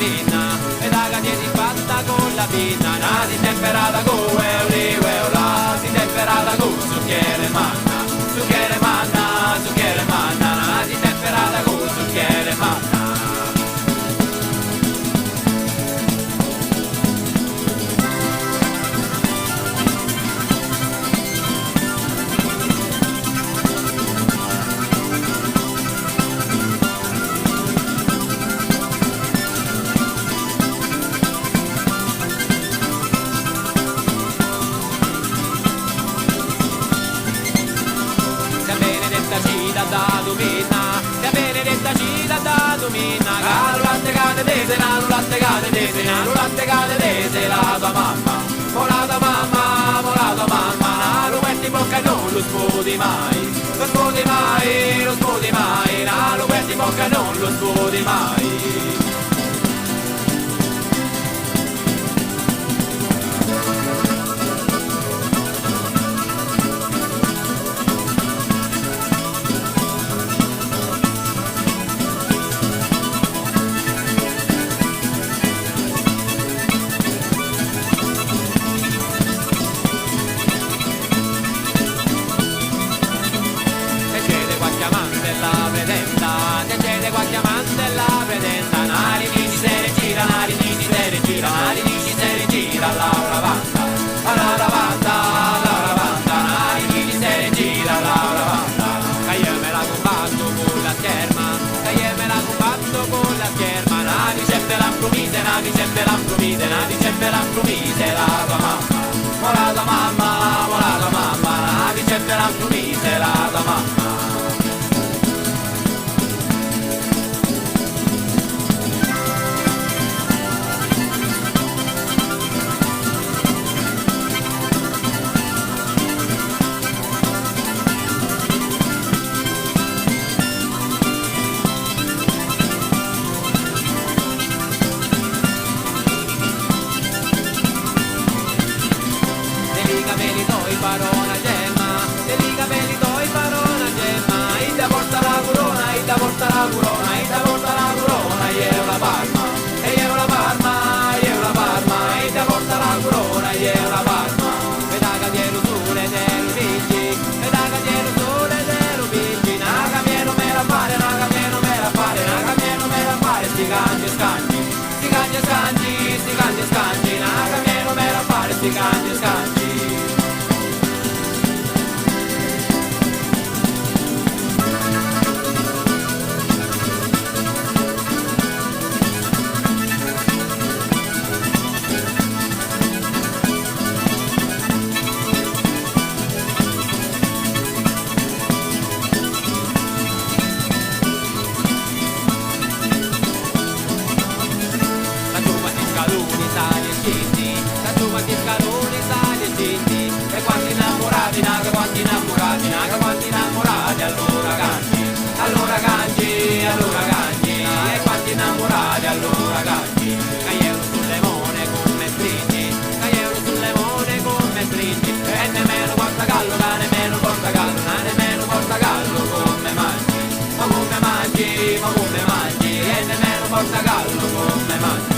minna, e da che si fatta con la pinna, na si temperata con euli, la si temperata con zucchiere manna, zucchiere manna, zucchiere manna, na si temperata con zucchiere manna. Da domina, sia benedetta cita da domina, che latte cade dese, latte cade dese, latte cade dese, la tua mamma, la tua mamma, la tua mamma, lo metti in bocca e non lo sputi mai, lo sputi mai, lo sputi mai, lo metti in bocca e non lo sputi mai. Qualche amante la predenta, nari dici se ne gira, nari dici se ne gira, nari dici se ne gira, alla lavanda, alla lavanda, alla lavanda, nari dici se ne gira, alla lavanda, che io me la combatto con la scherma, che io me la combatto con la scherma, nari sempre l'ampromise, nari sempre l'ampromise, nari sempre l'ampromise, la tua mamma, la tua mamma, la tua mamma, nari sempre l'ampromise, la tua mamma. Parona gemma, dei capelli tuoi parona gemma, e da porta la corona, e da porta la corona, e da porta la corona, io la parma, e io la parma, io la parma, e da porta la corona, io la parma, e da cadiero sole dero figli, e da cadiero sole dero figli, na camieno me la fare, na camieno me la fare, na camieno me la fare, sti cangi scangi, sti cangi scangi, sti cangi scangi, na camieno me la fare, sti cangi scangi. E quanti innamorati, naga quanti innamorati, naga quanti innamorati, allora cangi, allora cangi, allora cangi, e quanti innamorati, allora cangi, cagliero sul limone come stringi, cagliero sul limone come stringi, e nemmeno portagallo, nemmeno portagallo, nemmeno portagallo come mangi, ma come mangi, e nemmeno portagallo come mangi.